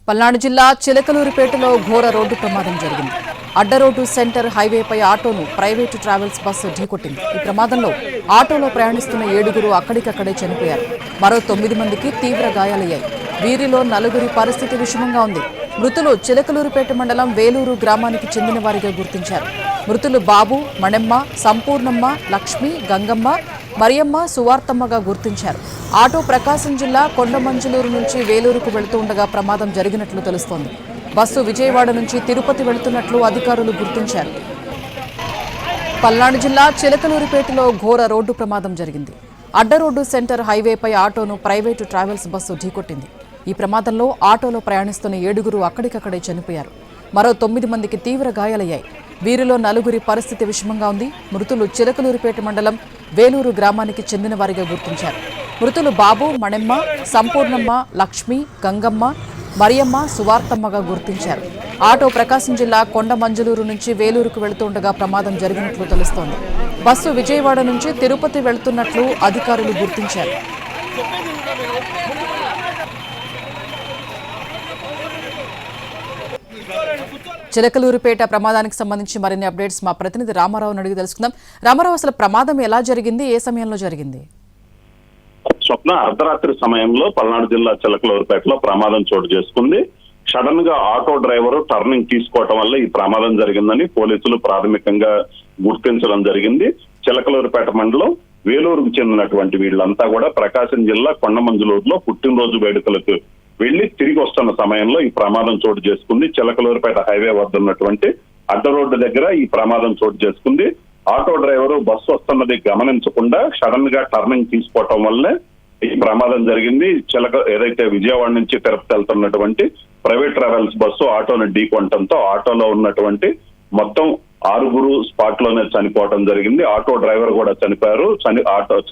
పల్నాడు జిల్లా చిలకలూరిపేటలో ఘోర రోడ్డు ప్రమాదం జరిగింది. అడ్డరోడ్డు సెంటర్ హైవేపై ఆటోను ప్రైవేటు ట్రావెల్స్ బస్సు ఢీకొట్టింది. ఈ ప్రమాదంలో ఆటోలో ప్రయాణిస్తున్న 7గురు అక్కడికక్కడే చనిపోయారు. మరో 9 మందికి తీవ్ర గాయాలయ్యాయి. వీరిలో 4గురి పరిస్థితి విషమంగా ఉంది. మృతులు చిలకలూరిపేట మండలం వేలూరు గ్రామానికి చెందిన వారిగా గుర్తించారు. మృతులు బాబు, మణెమ్మ, సంపూర్ణమ్మ, లక్ష్మి, గంగమ్మ, మరియమ్మ, సువార్తమ్మగా గుర్తించారు. ఆటో ప్రకాశం జిల్లా కొండమంజలూరు నుంచి వేలూరుకు వెళుతూ ఉండగా ప్రమాదం జరిగినట్లు తెలుస్తోంది. బస్సు విజయవాడ నుంచి తిరుపతి వెళుతున్నట్లు అధికారులు గుర్తించారు. పల్నాడు జిల్లా చిలకలూరిపేటలో ఘోర రోడ్డు ప్రమాదం జరిగింది. అడ్డరోడ్డు సెంటర్ హైవేపై ఆటోను ప్రైవేటు ట్రావెల్స్ బస్సు ఢీకొట్టింది. ఈ ప్రమాదంలో ఆటోలో ప్రయాణిస్తున్న 7గురు అక్కడికక్కడే చనిపోయారు. మరో 9 మందికి తీవ్ర గాయాలయ్యాయి. వీరిలో 4గురి పరిస్థితి విషమంగా ఉంది. మృతులు చిలకలూరిపేట మండలం వేలూరు గ్రామానికి చెందిన వారిగా గుర్తించారు. మృతులు బాబు, మణెమ్మ, సంపూర్ణమ్మ, లక్ష్మి, గంగమ్మ, మరియమ్మ, సువార్తమ్మగా గుర్తించారు. ఆటో ప్రకాశం జిల్లా కొండమంజలూరు నుంచి వేలూరుకు వెళుతుండగా ప్రమాదం జరిగినట్లు తెలుస్తోంది. బస్సు విజయవాడ నుంచి తిరుపతి వెళుతున్నట్లు అధికారులు గుర్తించారు. చిలకలూరిపేట ప్రమాదానికి సంబంధించి మరిన్ని అప్డేట్స్ మా ప్రతినిధి రామారావుని అడిగి తెలుసుకుందాం. రామారావు, అసలు ప్రమాదం ఎలా జరిగింది, ఏ సమయంలో జరిగింది? స్వప్న అర్ధరాత్రి సమయంలో పల్నాడు జిల్లా చిలకలూరిపేటలో ప్రమాదం చోటు చేసుకుంది. సడన్ గా ఆటో డ్రైవర్ టర్నింగ్ తీసుకోవటం వల్ల ఈ ప్రమాదం జరిగిందని పోలీసులు ప్రాథమికంగా గుర్తించడం జరిగింది. చిలకలూరిపేట మండలం వేలూరుకు చెందినటువంటి వీళ్ళంతా కూడా ప్రకాశం జిల్లా కొండమంజలూరులో పుట్టినరోజు వేడుకలకు వెళ్లి తిరిగి వస్తున్న సమయంలో ఈ ప్రమాదం చోటు చేసుకుంది. చిలకలూరిపేట హైవే వద్ద ఉన్నటువంటి అడ్డ రోడ్డు దగ్గర ఈ ప్రమాదం చోటు చేసుకుంది. ఆటో డ్రైవరు బస్సు వస్తున్నది గమనించకుండా సడన్ గా టర్నింగ్ తీసుకోవటం వల్లే ఈ ప్రమాదం జరిగింది. ఏదైతే విజయవాడ నుంచి తిరుపతి వెళ్తున్నటువంటి ప్రైవేట్ ట్రావెల్స్ బస్సు ఆటోను ఢీకొనటంతో ఆటోలో ఉన్నటువంటి మొత్తం 6గురు స్పాట్ లోనే చనిపోవడం జరిగింది. ఆటో డ్రైవర్ కూడా చనిపోయారు.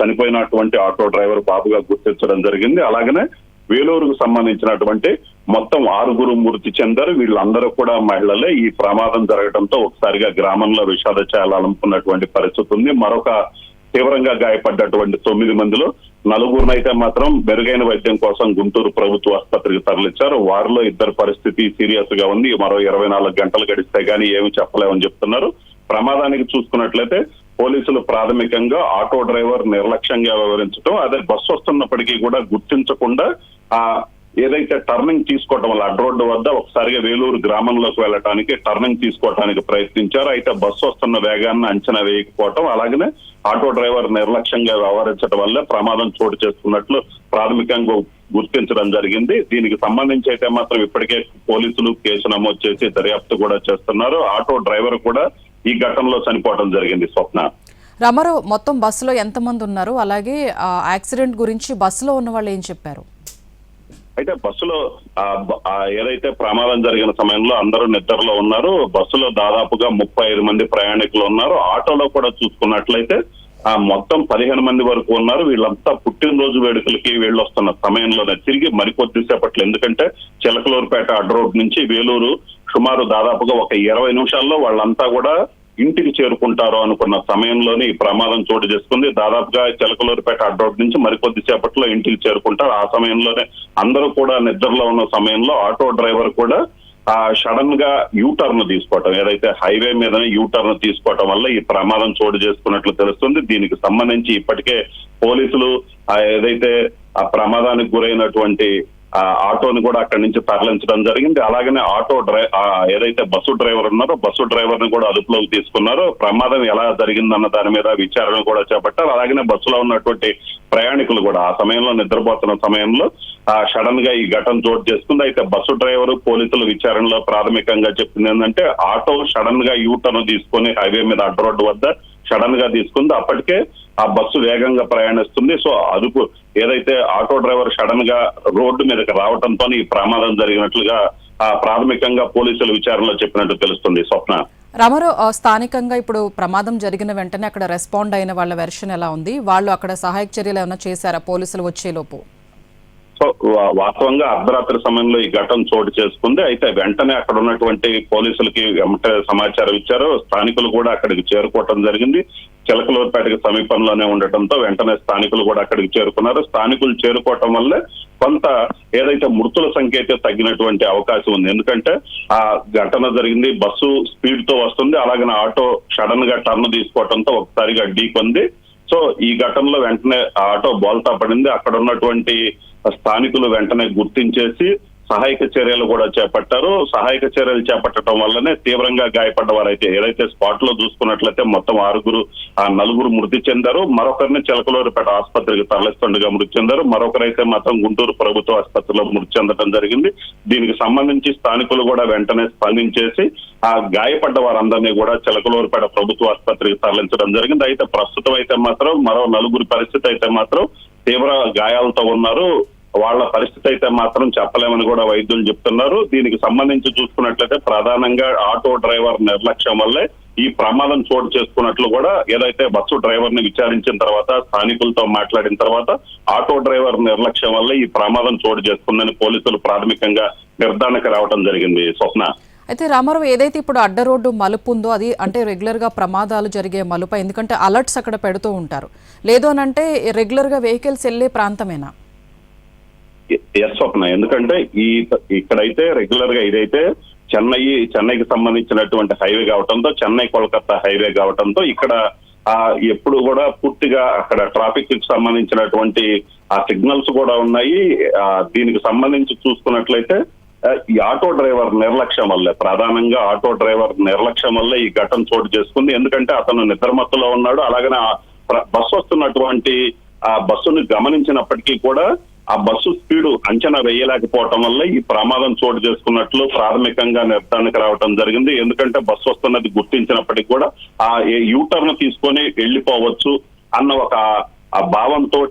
చనిపోయినటువంటి ఆటో డ్రైవర్ బాబుగా గుర్తించడం జరిగింది. అలాగనే వేలూరుకు సంబంధించినటువంటి మొత్తం 6గురు మృతి చెందారు. వీళ్ళందరూ కూడా మహిళలే. ఈ ప్రమాదం జరగడంతో ఒకసారిగా గ్రామంలో విషాద ఛాయలాలనుకున్నటువంటి పరిస్థితి ఉంది. మరొక తీవ్రంగా గాయపడ్డటువంటి 9 మందిలో 4గురునైతే మాత్రం మెరుగైన వైద్యం కోసం గుంటూరు ప్రభుత్వ ఆసుపత్రికి తరలించారు. వారిలో 2 పరిస్థితి సీరియస్ గా ఉంది. మరో 24 గంటలు గడిస్తే గానీ ఏమి చెప్పలేమని చెప్తున్నారు. ప్రమాదానికి చూసుకున్నట్లయితే పోలీసులు ప్రాథమికంగా ఆటో డ్రైవర్ నిర్లక్ష్యంగా వ్యవహరించడం, అదే బస్సు వస్తున్నప్పటికీ కూడా గుర్తించకుండా ఏదైతే టర్నింగ్ తీసుకోవటం వల్ల అడ్రోడ్డు వద్ద ఒకసారిగా వేలూరు గ్రామంలోకి వెళ్ళటానికి టర్నింగ్ తీసుకోవటానికి ప్రయత్నించారు. అయితే బస్సు వస్తున్న వేగాన్ని అంచనా వేయకపోవటం, అలాగనే ఆటో డ్రైవర్ నిర్లక్ష్యంగా వ్యవహరించడం వల్ల ప్రమాదం చోటు చేసుకున్నట్లు ప్రాథమికంగా గుర్తించడం జరిగింది. దీనికి సంబంధించి అయితే మాత్రం ఇప్పటికే పోలీసులు కేసు నమోదు చేసి దర్యాప్తు కూడా చేస్తున్నారు. ఆటో డ్రైవర్ కూడా ఈ ఘటనలో చనిపోవడం జరిగింది. స్వప్న, రామారావు, మొత్తం బస్సులో ఎంతమంది ఉన్నారు? అలాగే యాక్సిడెంట్ గురించి బస్సులో ఉన్న వాళ్ళు ఏం చెప్పారు? అయితే బస్సులో ఏదైతే ప్రమాదం జరిగిన సమయంలో అందరూ నిద్రలో ఉన్నారు. బస్సులో దాదాపుగా 35 మంది ప్రయాణికులు ఉన్నారు. ఆటోలో కూడా చూసుకున్నట్లయితే మొత్తం 15 మంది వరకు ఉన్నారు. వీళ్ళంతా పుట్టినరోజు వేడుకలకి వెళ్ళొస్తున్న సమయంలోనే తిరిగి మరికొద్దిసేపట్లో, ఎందుకంటే చిలకలూరుపేట అడ్డ రోడ్ నుంచి వేలూరు సుమారు దాదాపుగా ఒక 20 నిమిషాల్లో వాళ్ళంతా కూడా ఇంటికి చేరుకుంటారు అనుకున్న సమయంలోనే ఈ ప్రమాదం చోటు చేసుకుంది. దాదాపుగా చిలకలూరుపేట అడ్డ రోడ్ నుంచి మరికొద్దిసేపట్లో ఇంటికి చేరుకుంటారు. ఆ సమయంలోనే అందరూ కూడా నిద్రలో ఉన్న సమయంలో ఆటో డ్రైవర్ కూడా సడన్ గా యూటర్న్ తీసుకోవటం, ఏదైతే హైవే మీదనే యూటర్న్ తీసుకోవటం వల్ల ఈ ప్రమాదం చోటు చేసుకున్నట్లు తెలుస్తుంది. దీనికి సంబంధించి ఇప్పటికే పోలీసులు ఏదైతే ఆ ప్రమాదానికి గురైనటువంటి ఆటోని కూడా అక్కడి నుంచి తరలించడం జరిగింది. అలాగనే ఏదైతే బస్సు డ్రైవర్ ఉన్నారో బస్సు డ్రైవర్ ని కూడా అదుపులోకి తీసుకున్నారు. ప్రమాదం ఎలా జరిగిందన్న దాని మీద విచారణ కూడా చేపట్టారు. అలాగనే బస్సులో ఉన్నటువంటి ప్రయాణికులు కూడా ఆ సమయంలో నిద్రపోతున్న సమయంలో సడన్ గా ఈ ఘటన చోటు చేసుకుంది. అయితే బస్సు డ్రైవర్ పోలీసుల విచారణలో ప్రాథమికంగా చెప్పింది ఏంటంటే ఆటో సడన్ గా యూటర్న్ తీసుకొని హైవే మీద అడ్డ రోడ్డు వద్ద సడన్ గా తీసుకుంది. అప్పటికే ఆ బస్సు వేగంగా ప్రయాణిస్తుంది. సో అదుపు ఏదైతే ఆటో డ్రైవర్ సడన్ గా రోడ్డు మీదకి రావడంతో ఈ ప్రమాదం జరిగినట్లుగా ప్రాథమికంగా పోలీసుల విచారణలో చెప్పినట్టు తెలుస్తుంది. స్వప్న, రామారావు, స్థానికంగా ఇప్పుడు ప్రమాదం జరిగిన వెంటనే అక్కడ రెస్పాండ్ అయిన వాళ్ళ వెర్షన్ ఎలా ఉంది? వాళ్ళు అక్కడ సహాయక చర్యలు ఏమైనా చేశారా పోలీసులు వచ్చేలోపు? సో వాస్తవంగా అర్ధరాత్రి సమయంలో ఈ ఘటన చోటు చేసుకుంది. అయితే వెంటనే అక్కడ ఉన్నటువంటి పోలీసులకి వెంటనే సమాచారం ఇచ్చారు. స్థానికులు కూడా అక్కడికి చేరుకోవటం జరిగింది. చిలకలూరుపేటకి సమీపంలోనే ఉండటంతో వెంటనే స్థానికులు కూడా అక్కడికి చేరుకున్నారు. స్థానికులు చేరుకోవటం వల్లే కొంత ఏదైతే మృతుల సంఖ్య అయితే తగ్గినటువంటి అవకాశం ఉంది. ఎందుకంటే ఆ ఘటన జరిగింది, బస్సు స్పీడ్ తో వస్తుంది, అలాగే ఆటో సడన్ గా టర్న్ తీసుకోవడంతో ఒకసారిగా ఢీకొంది. సో ఈ ఘటనలో వెంటనే ఆటో బోల్తా పడింది. అక్కడ ఉన్నటువంటి స్థానికులు వెంటనే గుర్తించేసి సహాయక చర్యలు కూడా చేపట్టారు. సహాయక చర్యలు చేపట్టడం వల్లనే తీవ్రంగా గాయపడ్డ వారైతే ఏదైతే స్పాట్ లో చూసుకున్నట్లయితే మొత్తం 9 మృతి చెందారు. మరొకరిని చిలకలూరుపేట ఆసుపత్రికి తరలిస్తుండగా మృతి చెందారు. మరొకరైతే మాత్రం గుంటూరు ప్రభుత్వ ఆసుపత్రిలో మృతి చెందడం జరిగింది. దీనికి సంబంధించి స్థానికులు కూడా వెంటనే స్పందించేసి ఆ గాయపడ్డ వారందరినీ కూడా చిలకలూరుపేట ప్రభుత్వ ఆసుపత్రికి తరలించడం జరిగింది. అయితే ప్రస్తుతం అయితే మాత్రం మరో 9 పరిస్థితి అయితే మాత్రం తీవ్ర గాయాలతో ఉన్నారు. వాళ్ళ పరిస్థితి అయితే మాత్రం చెప్పలేమని కూడా వైద్యులు చెప్తున్నారు. దీనికి సంబంధించి చూసుకున్నట్లయితే ప్రధానంగా ఆటో డ్రైవర్ నిర్లక్ష్యం వల్లే ఈ ప్రమాదం చోటు చేసుకున్నట్లు కూడా ఏదైతే బస్సు డ్రైవర్ ని విచారించిన తర్వాత స్థానికులతో మాట్లాడిన తర్వాత ఆటో డ్రైవర్ నిర్లక్ష్యం వల్ల ఈ ప్రమాదం చోటు చేసుకుందని పోలీసులు ప్రాథమికంగా నిర్ధారణకు రావడం జరిగింది. స్వప్న, అయితే రామారావు, ఏదైతే ఇప్పుడు అడ్డ రోడ్డు మలుపు ఉందో అది అంటే రెగ్యులర్ గా ప్రమాదాలు జరిగే మలుప, ఎందుకంటే అలర్ట్స్ అక్కడ పెడుతూ ఉంటారు, లేదు అని అంటే రెగ్యులర్ గా వెహికల్స్ వెళ్లే ప్రాంతమేనా? ఎస్ స్వప్న, ఎందుకంటే ఇక్కడైతే రెగ్యులర్ గా ఇదైతే చెన్నైకి సంబంధించినటువంటి హైవే కావడంతో, చెన్నై కోల్కతా హైవే కావడంతో ఇక్కడ ఎప్పుడు కూడా పూర్తిగా అక్కడ ట్రాఫిక్ కి సంబంధించినటువంటి ఆ సిగ్నల్స్ కూడా ఉన్నాయి. దీనికి సంబంధించి చూసుకున్నట్లయితే ఈ ఆటో డ్రైవర్ నిర్లక్ష్యం వల్లే, ప్రధానంగా ఆటో డ్రైవర్ నిర్లక్ష్యం వల్లే ఈ ఘటన చోటు చేసుకుంది. ఎందుకంటే అతను నిద్రమత్తులో ఉన్నాడు. అలాగనే బస్సు వస్తున్నటువంటి ఆ బస్సును గమనించినప్పటికీ కూడా ఆ బస్సు స్పీడ్ అంచనా వేయలేకపోవటం వల్ల ఈ ప్రమాదం చోటు చేసుకున్నట్లు ప్రాథమికంగా నిర్ధారణకు రావడం జరిగింది. ఎందుకంటే బస్సు వస్తున్నది గుర్తించినప్పటికీ కూడా ఆ యూటర్న్ తీసుకొని వెళ్లిపోవచ్చు అన్న ఒక ఆ భావంతో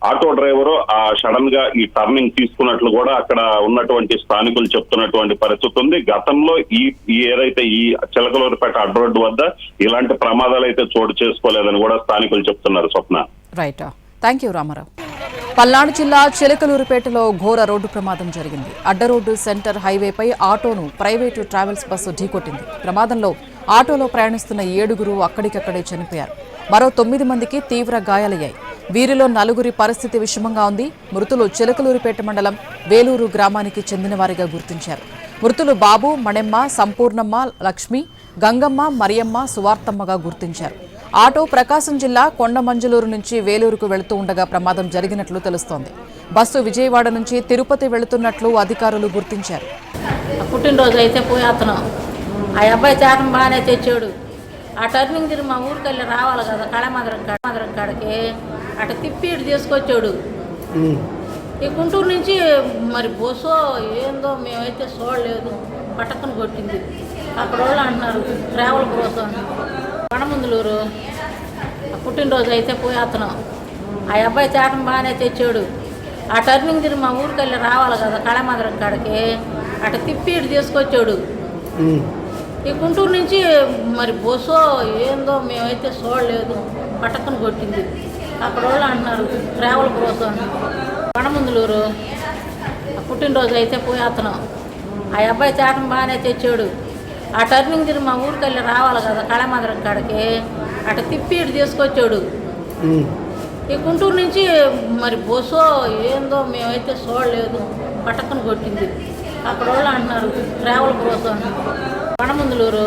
ఆటో డ్రైవరు ఆ సడన్ గా ఈ టర్నింగ్ తీసుకున్నట్లు కూడా అక్కడ ఉన్నటువంటి స్థానికులు చెప్తున్నటువంటి పరిస్థితి ఉంది. గతంలో ఏదైతే ఈ చిలకలూరుపేట అడ్రోడ్డు వద్ద ఇలాంటి ప్రమాదాలు అయితే చోటు చేసుకోలేదని కూడా స్థానికులు చెప్తున్నారు. Swapna, right, thank you Ramarao. Palnadu జిల్లా చిలకలూరుపేటలో ఘోర రోడ్డు ప్రమాదం జరిగింది. అడ్డరోడ్డు సెంటర్ హైవేపై ఆటోను ప్రైవేటు ట్రావెల్స్ బస్సు ఢీకొట్టింది. ప్రమాదంలో ఆటోలో ప్రయాణిస్తున్న 7 అక్కడికక్కడే చనిపోయారు. మరో 9 మందికి తీవ్ర గాయాలయ్యాయి. వీరిలో 4 పరిస్థితి విషమంగా ఉంది. మృతులు చిలకలూరుపేట మండలం వేలూరు గ్రామానికి చెందిన వారిగా గుర్తించారు. మృతులు బాబు, మణెమ్మ, సంపూర్ణమ్మ, లక్ష్మి, గంగమ్మ, మరియమ్మ, సువార్తమ్మగా గుర్తించారు. ఆటో ప్రకాశం జిల్లా కొండమంజలూరు నుంచి వేలూరుకు వెళుతూ ఉండగా ప్రమాదం జరిగినట్లు తెలుస్తోంది. బస్సు విజయవాడ నుంచి తిరుపతి వెళుతున్నట్లు అధికారులు గుర్తించారు. పుట్టినరోజు అయితే పోయి అతను ఆ అబ్బాయి చేతం బాగానే తెచ్చాడు. ఆ టర్నింగ్ తిరిగి మా ఊరికి వెళ్ళి రావాలి కదా, కళమాదరం కాడికి అటు తిప్పి ఇటు తీసుకొచ్చాడు. ఈ గుంటూరు నుంచి మరి బస్సు ఏందో మేమైతే చూడలేదు, పట్టకను కొట్టింది. అక్కడ వాళ్ళు అంటున్నారు ట్రావెల్ కోసం. కొండమంజలూరు పుట్టినరోజు అయితే పోయి అతను ఆ అబ్బాయి చేతం బాగానే తెచ్చాడు. ఆ టర్నింగ్ తిరిగి మా ఊరికి వెళ్ళి రావాలి కదా, కళమాదరం కాడికి అటు తిప్పి ఇటు తీసుకొచ్చాడు. ఈ గుంటూరు నుంచి మరి బస్సు ఏందో మేమైతే చూడలేదు, పట్టకను కొట్టింది. అక్కడ వాళ్ళు అంటున్నారు ట్రావెల్ కోసం. కొండమంజలూరు పుట్టినరోజు అయితే పోయి అతను ఆ అబ్బాయి చేతం బాగానే తెచ్చాడు. ఆ టర్నింగ్ తిరిగి మా ఊరికి వెళ్ళి రావాలి కదా, కళమాదరం కాడికి అటు తిప్పి ఇటు తీసుకొచ్చాడు. ఈ గుంటూరు నుంచి మరి బస్సు ఏందో మేమైతే చూడలేదు, పట్టకను కొట్టింది. అక్కడ వాళ్ళు అంటున్నారు ట్రావెల్ కోసం. కొండమంజలూరు